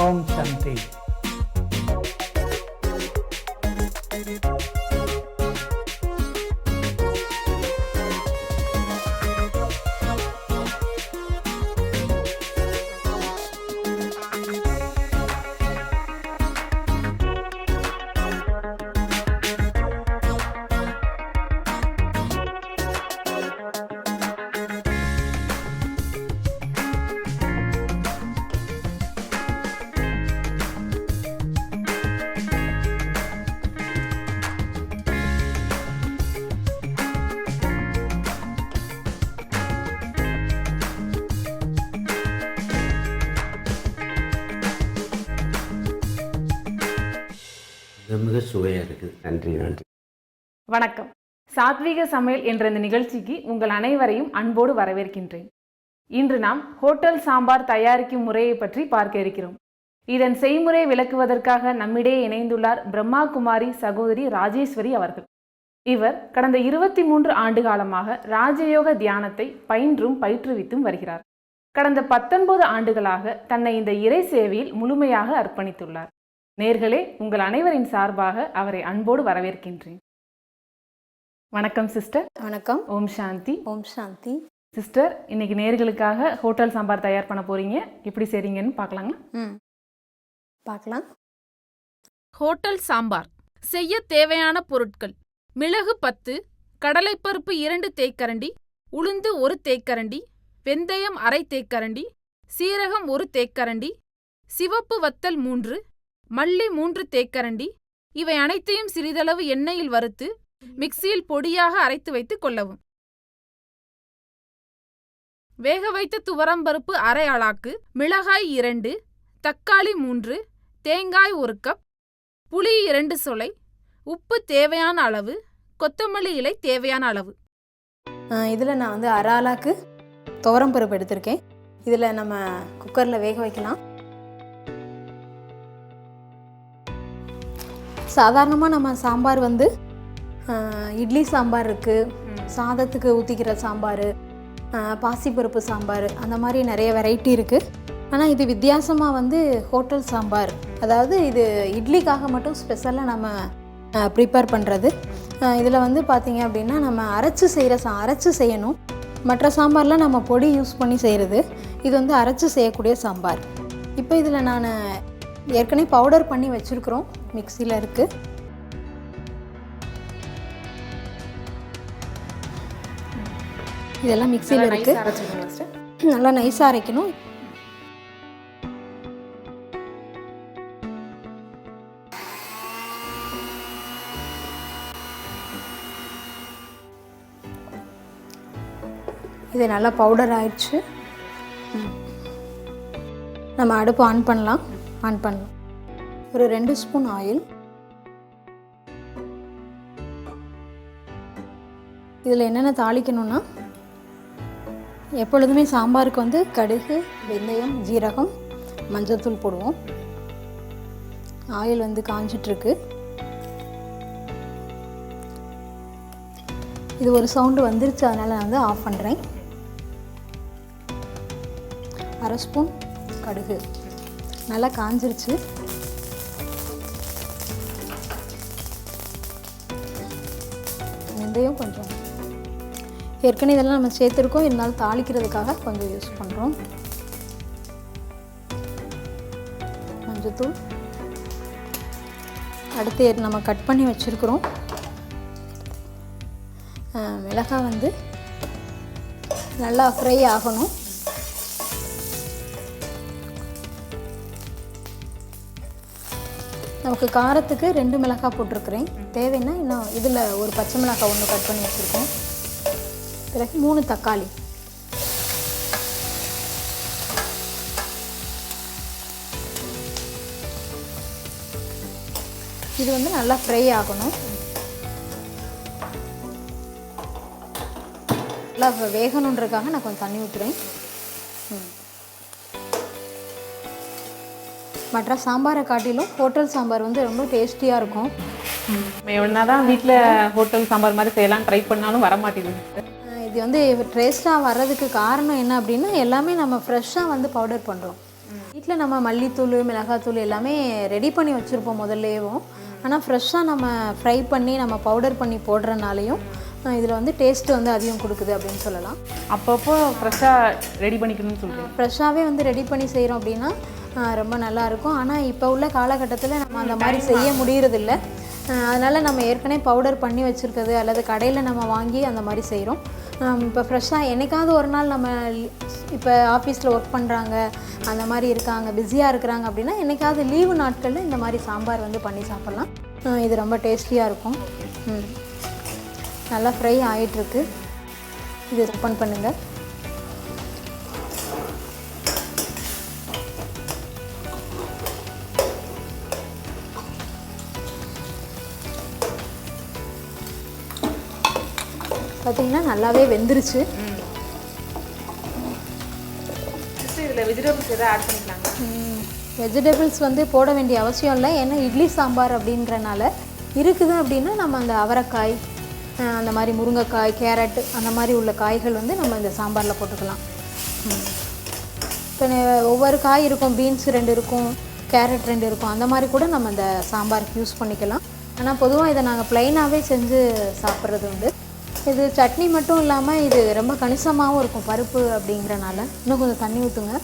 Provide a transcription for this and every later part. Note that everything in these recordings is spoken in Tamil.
ஓம் சாந்தி. மிக சுவையாக இருக்குது. நன்றி நன்றி. வணக்கம். சாத்வீக சமையல் என்ற இந்த நிகழ்ச்சிக்கு உங்கள் அனைவரையும் அன்போடு வரவேற்கின்றேன். இன்று நாம் ஹோட்டல் சாம்பார் தயாரிக்கும் முறையை பற்றி பார்க்க இருக்கிறோம். இதன் செய்முறையை விளக்குவதற்காக நம்மிடையே இணைந்துள்ளார் பிரம்மா குமாரி சகோதரி ராஜேஸ்வரி அவர்கள். இவர் கடந்த 23 ஆண்டு காலமாக ராஜயோக தியானத்தை பயின்றும் பயிற்றுவித்தும் வருகிறார். கடந்த 19 ஆண்டுகளாக தன்னை இந்த இறை சேவையில் முழுமையாக அர்ப்பணித்துள்ளார். நேர்களே, உங்கள் அனைவரின் சார்பாக அவரை அன்போடு வரவேற்கின்றேன். வணக்கம் சிஸ்டர். வணக்கம். ஓம் சாந்தி. ஓம் சாந்தி. சிஸ்டர், இன்னைக்கு நேர்களுக்காக ஹோட்டல் சாம்பார் தயார் பண்ண போறீங்க. எப்படி செய்றீங்கன்னு பார்க்கலாங்க? பார்க்கலாம். ஹோட்டல் சாம்பார் செய்ய தேவையான பொருட்கள்: மிளகு 10, கடலைப்பருப்பு 2 தேக்கரண்டி, உளுந்து 1 தேக்கரண்டி, வெந்தயம் அரை தேக்கரண்டி, சீரகம் 1 தேக்கரண்டி, சிவப்பு வத்தல் 3, மல்லி 3 தேக்கரண்டி. இவை அனைத்தையும் சிறிதளவு எண்ணெயில் வறுத்து மிக்சியில் பொடியாக அரைத்து வைத்துக் கொள்ளவும். வேக வைத்த துவரம்பருப்பு அரை அளாக்கு, மிளகாய் 2, தக்காளி 3, தேங்காய் 1 கப், புளி 2 சொலை, உப்பு தேவையான அளவு, கொத்தமல்லி இலை தேவையான அளவு. இதில் நான் வந்து அரை ஆளாக்கு துவரம்பருப்பு எடுத்திருக்கேன். இதில் நம்ம குக்கரில் வேக வைக்கலாம். சாதாரணமாக நம்ம சாம்பார் வந்து இட்லி சாம்பார் இருக்குது, சாதத்துக்கு ஊற்றிக்கிற சாம்பார், பாசிப்பருப்பு சாம்பார், அந்த மாதிரி நிறைய வெரைட்டி இருக்குது. ஆனால் இது வித்தியாசமாக வந்து ஹோட்டல் சாம்பார், அதாவது இது இட்லிக்காக மட்டும் ஸ்பெஷலாக நம்ம ப்ரிப்பேர் பண்ணுறது. இதில் வந்து பார்த்திங்க அப்படின்னா நம்ம அரைச்சி செய்யணும். மற்ற சாம்பாரில் நம்ம பொடி யூஸ் பண்ணி செய்கிறது. இது வந்து அரைச்சி செய்யக்கூடிய சாம்பார். இப்போ இதில் நான் ஏற்கனவே பவுடர் பண்ணி வச்சுருக்குறோம், மிக்சியில் இருக்குது. இதெல்லாம் மிக்சியில் இருக்குது. நல்லா நைஸாக அரைக்கணும். இது நல்லா பவுடர் ஆயிடுச்சு. நம்ம அடுப்பு ஆன் பண்ணலாம். ஒரு 2 ஸ்பூன் ஆயில். இதில் என்னென்ன தாளிக்கணும்னா, எப்பொழுதுமே சாம்பாருக்கு வந்து கடுகு, வெந்தயம், ஜீரகம், மஞ்சள்தூள் போடுவோம். ஆயில் வந்து காஞ்சிட்ருக்கு. இது ஒரு சவுண்டு வந்துருச்சு, அதனால் நான் வந்து ஆஃப் பண்ணுறேன். அரை ஸ்பூன் கடுகு நல்லா காஞ்சிருச்சு. வெந்தயம் கொஞ்சம், ஏற்கனவே இதெல்லாம் நம்ம சேர்த்துருக்கோம், இருந்தாலும் தாளிக்கிறதுக்காக கொஞ்சம் யூஸ் பண்ணுறோம். மஞ்சத்தூள், அடுத்து நம்ம கட் பண்ணி வச்சுருக்குறோம் மிளகாய் வந்து நல்லா ஃப்ரை ஆகணும். நமக்கு காரத்துக்கு 2 மிளகாய் போட்டிருக்கிறேன். தேவைன்னா இன்னும் இதில் ஒரு பச்சை மிளகாய் 1 கட் பண்ணி வச்சுருக்கோம். பிறகு 3 தக்காளி. இது வந்து நல்லா ஃப்ரை ஆகணும். நல்லா வேகணுன்றதுக்காக நான் கொஞ்சம் தண்ணி ஊற்றுறேன். மற்ற சாம்பாரை காட்டிலும் ஹோட்டல் சாம்பார் வந்து ரொம்ப டேஸ்டியாக இருக்கும். என்னதான் வீட்டில் ஹோட்டல் சாம்பார் மாதிரி செய்யலாம் ட்ரை பண்ணாலும் வர மாட்டேங்குது. இது வந்து டேஸ்ட்டாக வர்றதுக்கு காரணம் என்ன அப்படின்னா, எல்லாமே நம்ம ஃப்ரெஷ்ஷாக வந்து பவுடர் பண்ணுறோம். வீட்டில் நம்ம மல்லித்தூள் மிளகாத்தூள் எல்லாமே ரெடி பண்ணி வச்சுருப்போம் முதல்லேயும். ஆனால் ஃப்ரெஷ்ஷாக நம்ம ஃப்ரை பண்ணி நம்ம பவுடர் பண்ணி போடுறனாலையும் இதில் வந்து டேஸ்ட்டு வந்து அதிகம் கொடுக்குது அப்படின்னு சொல்லலாம். அப்பப்போ ஃப்ரெஷ்ஷாக ரெடி பண்ணிக்கணும்னு சொல்கிறேன். ஃப்ரெஷ்ஷாகவே வந்து ரெடி பண்ணி செய்கிறோம் அப்படின்னா ரொம்ப நல்லாயிருக்கும். ஆனால் இப்போ உள்ள காலகட்டத்தில் நம்ம அந்த மாதிரி செய்ய முடியறதில்ல. அதனால் நம்ம ஏற்கனவே பவுடர் பண்ணி வச்சுருக்கிறது அல்லது கடையில் நம்ம வாங்கி அந்த மாதிரி செய்கிறோம். இப்போ ஃப்ரெஷ்ஷாக என்றைக்காவது ஒரு நாள் நம்ம இப்போ ஆஃபீஸில் ஒர்க் பண்ணுறாங்க, அந்த மாதிரி இருக்காங்க, பிஸியாக இருக்கிறாங்க அப்படின்னா என்றைக்காவது லீவு நாட்களில் இந்த மாதிரி சாம்பார் வந்து பண்ணி சாப்பிட்லாம். இது ரொம்ப டேஸ்டியாக இருக்கும். நல்லா ஃப்ரை ஆகிட்டுருக்கு. இது ஓப்பன் பண்ணுங்கள். பார்த்தீங்கன்னா நல்லாவே வெந்துருச்சு. இதில் வெஜிடபிள்ஸ் எதாவது ஆட் பண்ணிக்கலாங்க? வெஜிடபிள்ஸ் வந்து போட வேண்டிய அவசியம் இல்லை. ஏன்னா இட்லி சாம்பார் அப்படின்றனால இருக்குது அப்படின்னா நம்ம அந்த அவரைக்காய், அந்த மாதிரி முருங்கைக்காய், கேரட் அந்த மாதிரி உள்ள காய்கள் வந்து நம்ம இந்த சாம்பாரில் போட்டுக்கலாம். இப்போ ஒவ்வொரு காய் இருக்கும், பீன்ஸ் 2 இருக்கும், கேரட் 2 இருக்கும், அந்த மாதிரி கூட நம்ம இந்த சாம்பாருக்கு யூஸ் பண்ணிக்கலாம். ஆனால் பொதுவாக இதை நாங்கள் ப்ளைனாகவே செஞ்சு சாப்பிட்றது உண்டு. இது சட்னி மட்டும் இல்லாமல் இது ரொம்ப கணிசமாகவும் இருக்கும் பருப்பு அப்படிங்கிறனால. இன்னும் கொஞ்சம் தண்ணி ஊற்றுங்க.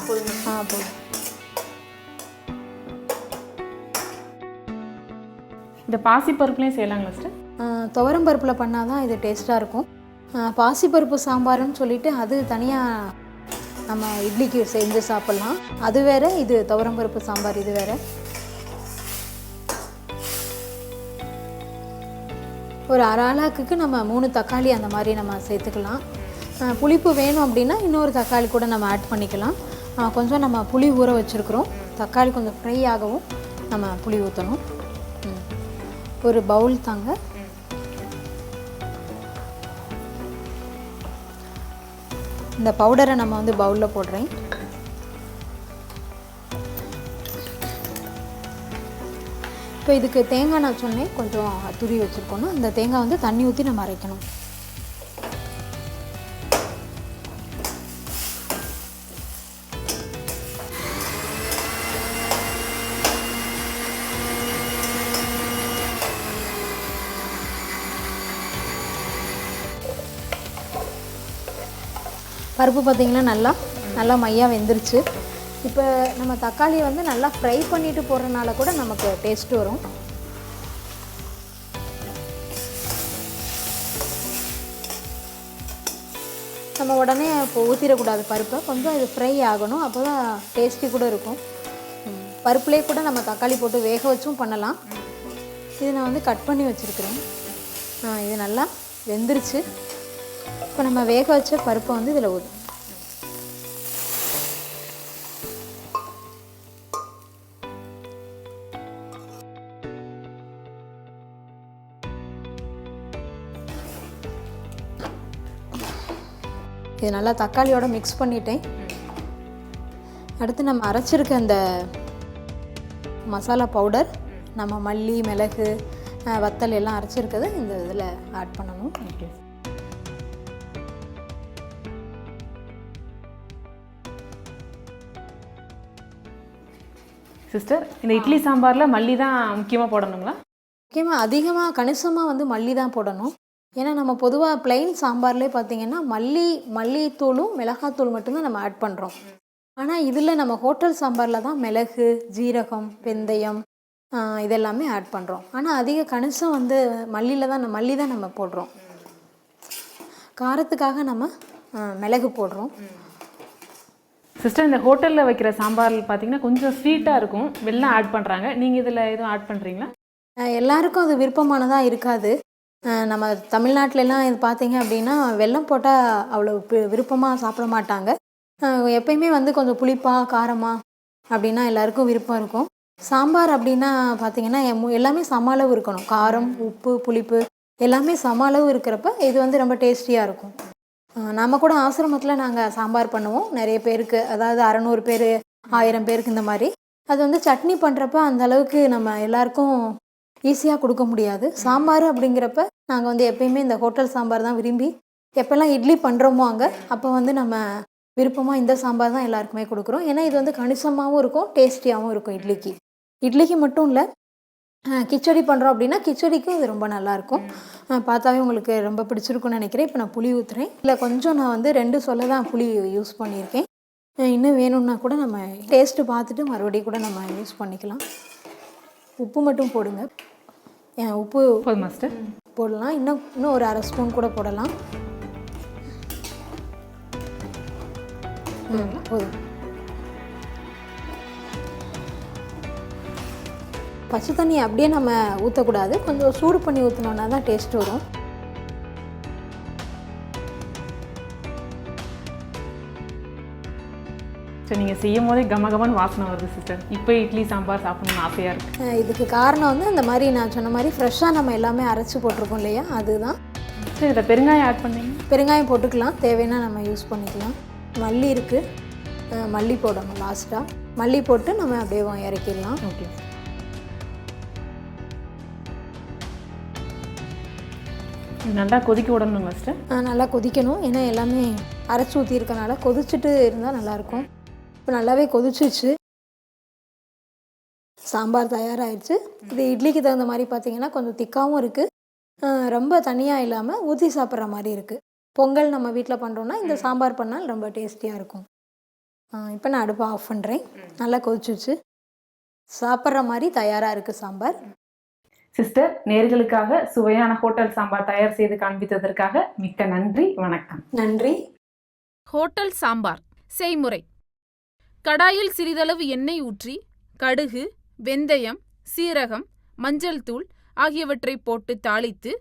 போதும். இந்த பாசிப்பருப்புலேயும் செய்யலாங்களா சிஸ்டர்? துவரம் பருப்பில் பண்ணால் தான் இது டேஸ்ட்டாக இருக்கும். பாசிப்பருப்பு சாம்பார்னு சொல்லிவிட்டு அது தனியாக நம்ம இட்லிக்கு செஞ்சு சாப்பிட்லாம். அது வேறு, இது துவரம் பருப்பு சாம்பார் இது வேறு. ஒரு அரை ஆளாக்குக்கு நம்ம 3 தக்காளி அந்த மாதிரி நம்ம சேர்த்துக்கலாம். புளிப்பு வேணும் அப்படின்னா இன்னொரு தக்காளி கூட நம்ம ஆட் பண்ணிக்கலாம். கொஞ்சம் நம்ம புளி ஊற வச்சுருக்குறோம். தக்காளி கொஞ்சம் ஃப்ரை ஆகவும் நம்ம புளி ஊற்றணும். ஒரு பவுல் தாங்க. இந்த பவுடரை நம்ம வந்து பவுலில் போடுறேன். இப்போ இதுக்கு தேங்காய் நான் சொன்னேன் கொஞ்சம் துரி வச்சுருக்கோன்னா அந்த தேங்காய் வந்து தண்ணி ஊற்றி நம்ம அரைக்கணும். பருப்பு பார்த்திங்கன்னா நல்லா மையாக வெந்துருச்சு. இப்போ நம்ம தக்காளியை வந்து நல்லா ஃப்ரை பண்ணிவிட்டு போடுறதுனால கூட நமக்கு டேஸ்ட்டு வரும். நம்ம உடனே இப்போ ஊற்றிடக்கூடாது பருப்பை, கொஞ்சம் இது ஃப்ரை ஆகணும், அப்போ தான் டேஸ்டி கூட இருக்கும். பருப்புலேயே கூட நம்ம தக்காளி போட்டு வேக வச்சும் பண்ணலாம். இது நான் வந்து கட் பண்ணி வச்சுருக்கிறேன். இது நல்லா வெந்துருச்சு. இப்போ நம்ம வேக வச்ச பருப்பை வந்து இதில் ஊற்றும். இது நல்லா தக்காளியோட மிக்ஸ் பண்ணிட்டேன். அடுத்து நம்ம அரைச்சிருக்க அந்த மசாலா பவுடர், நம்ம மல்லி மிளகு வத்தல் எல்லாம் அரைச்சிருக்கிறது இந்த இதில் ஆட் பண்ணணும். ஓகே சிஸ்டர், இந்த இட்லி சாம்பாரில் மல்லி தான் முக்கியமாக போடணுங்களா? முக்கியமாக அதிகமாக கணிசமாக வந்து மல்லி தான் போடணும். ஏன்னா நம்ம பொதுவாக பிளெயின் சாம்பார்லேயே பார்த்திங்கன்னா மல்லித்தூளும் மிளகாத்தூள் மட்டும்தான் நம்ம ஆட் பண்ணுறோம். ஆனால் இதில் நம்ம ஹோட்டல் சாம்பாரில் தான் மிளகு, ஜீரகம், வெந்தயம் இதெல்லாமே ஆட் பண்ணுறோம். ஆனால் அதிக கணிசம் வந்து மல்லி தான் நம்ம போடுறோம். காரத்துக்காக நம்ம மிளகு போடுறோம். சிஸ்டர், இந்த ஹோட்டலில் வைக்கிற சாம்பாரில் பார்த்தீங்கன்னா கொஞ்சம் ஸ்வீட்டாக இருக்கும், வெல்லம் ஆட் பண்ணுறாங்க. நீங்கள் இதில் எதுவும் ஆட் பண்ணுறீங்களா? எல்லாருக்கும் அது விருப்பமானதாக இருக்காது. நம்ம தமிழ்நாட்டிலலாம் இது பார்த்திங்க அப்படின்னா வெல்லம் போட்டால் அவ்வளோ விருப்பமாக சாப்பிட மாட்டாங்க. எப்பயுமே வந்து கொஞ்சம் புளிப்பாக காரமாக அப்படின்னா எல்லாருக்கும் விருப்பம் இருக்கும். சாம்பார் அப்படின்னா பார்த்திங்கன்னா எல்லாமே சம அளவு இருக்கணும். காரம், உப்பு, புளிப்பு எல்லாமே சம அளவு இருக்கிறப்ப இது வந்து ரொம்ப டேஸ்டியாக இருக்கும். நம்ம கூட ஆசிரமத்தில் நாங்கள் சாம்பார் பண்ணுவோம் நிறைய பேருக்கு, அதாவது 600 பேர் 1000 பேருக்கு இந்த மாதிரி. அது வந்து சட்னி பண்ணுறப்ப அந்த அளவுக்கு நம்ம எல்லாருக்கும் ஈஸியாக கொடுக்க முடியாது. சாம்பார் அப்படிங்கிறப்ப நாங்கள் வந்து எப்பயுமே இந்த ஹோட்டல் சாம்பார் தான் விரும்பி எப்போல்லாம் இட்லி பண்ணுறோமோ அங்கே அப்போ வந்து நம்ம விருப்பமாக இந்த சாம்பார் தான் எல்லாருக்குமே கொடுக்குறோம். ஏன்னா இது வந்து கணிசமாகவும் இருக்கும், டேஸ்டியாகவும் இருக்கும் இட்லிக்கு. இட்லிக்கு மட்டும் இல்லை, கிச்சடி பண்ணுறோம் அப்படின்னா கிச்சடிக்கும் இது ரொம்ப நல்லாயிருக்கும். பார்த்தாவே உங்களுக்கு ரொம்ப பிடிச்சிருக்குன்னு நினைக்கிறேன். இப்போ நான் புளி ஊற்றுறேன். இல்லை கொஞ்சம் நான் வந்து 2 சொல்ல தான் புளி யூஸ் பண்ணியிருக்கேன். இன்னும் வேணும்னா கூட நம்ம டேஸ்ட்டு பார்த்துட்டு மறுபடியும் கூட நம்ம யூஸ் பண்ணிக்கலாம். உப்பு மட்டும் போடுங்க. உப்பு போதும் மாஸ்டர். போடலாம். இன்னும் ஒரு 1/2 ஸ்பூன் கூட போடலாம். போதும். பச்சை தண்ணி அப்படியே நம்ம ஊற்றக்கூடாது, கொஞ்சம் சூடு பண்ணி ஊற்றினோன்னா தான் டேஸ்ட் வரும். சரி, நீங்கள் செய்யும் போதே கமகமன்னு வாசனை வருது சிஸ்டர். இப்போ இட்லி சாம்பார் சாப்பிடணும்னு ஆசையாக இருக்குது. இதுக்கு காரணம் வந்து அந்த மாதிரி நான் சொன்ன மாதிரி ஃப்ரெஷ்ஷாக நம்ம எல்லாமே அரைச்சி போட்டிருக்கோம் இல்லையா, அதுதான். சரி, இதில் பெருங்காயம் ஆட் பண்ணீங்க? பெருங்காயம் போட்டுக்கலாம், தேவைன்னா நம்ம யூஸ் பண்ணிக்கலாம். மல்லி இருக்குது, மல்லி போடணும் லாஸ்ட்டாக. மல்லி போட்டு நம்ம அப்படியே இறக்கிடலாம். ஓகே. நல்லா கொதிக்க விடணும் மாஸ்டர். நல்லா கொதிக்கணும், ஏன்னா எல்லாமே அரைச்சி ஊற்றிருக்கனால கொதிச்சுட்டு இருந்தால் நல்லாயிருக்கும். இப்போ நல்லாவே கொதிச்சிச்சு, சாம்பார் தயாராகிடுச்சு. இது இட்லிக்கு தகுந்த மாதிரி பார்த்தீங்கன்னா கொஞ்சம் திக்காகவும் இருக்குது, ரொம்ப தனியாக இல்லாமல் ஊற்றி சாப்பிட்ற மாதிரி இருக்குது. பொங்கல் நம்ம வீட்டில் பண்ணுறோன்னா இந்த சாம்பார் பண்ணால் ரொம்ப டேஸ்டியாக இருக்கும். இப்போ நான் அடுப்பை ஆஃப் பண்ணுறேன். நல்லா கொதிச்சிச்சு, சாப்பிட்ற மாதிரி தயாராக இருக்குது சாம்பார். சிஸ்டர், நேர்களுக்காக சுவையான ஹோட்டல் சாம்பார் தயார் செய்து காண்பித்ததற்காக மிக்க நன்றி. வணக்கம். நன்றி. ஹோட்டல் சாம்பார் செய்முறை: கடாயில் சிறிதளவு எண்ணெய் ஊற்றி கடுகு, வெந்தயம், சீரகம், மஞ்சள் தூள் ஆகியவற்றை போட்டு தாளித்து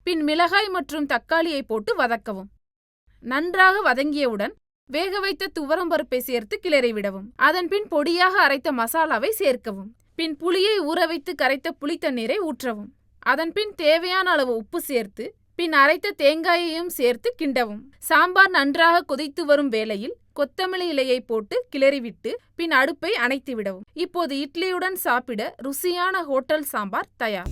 பின் மிளகாய் மற்றும் தக்காளியை போட்டு வதக்கவும். நன்றாக வதங்கியவுடன் வேக வைத்த துவரம்பருப்பை சேர்த்து கிளறிவிடவும். அதன்பின் பொடியாக அரைத்த மசாலாவை சேர்க்கவும். பின் புளியை ஊற வைத்து கரைத்த புளித்தண்ணீரை ஊற்றவும். அதன்பின் தேவையான அளவு உப்பு சேர்த்து பின் அரைத்த தேங்காயையும் சேர்த்து கிண்டவும். சாம்பார் நன்றாக கொதித்து வரும் வேளையில் கொத்தமல்லி இலையை போட்டு கிளறிவிட்டு பின் அடுப்பை அணைத்து விடவும். இப்போது இட்லியுடன் சாப்பிட ருசியான ஹோட்டல் சாம்பார் தயார்.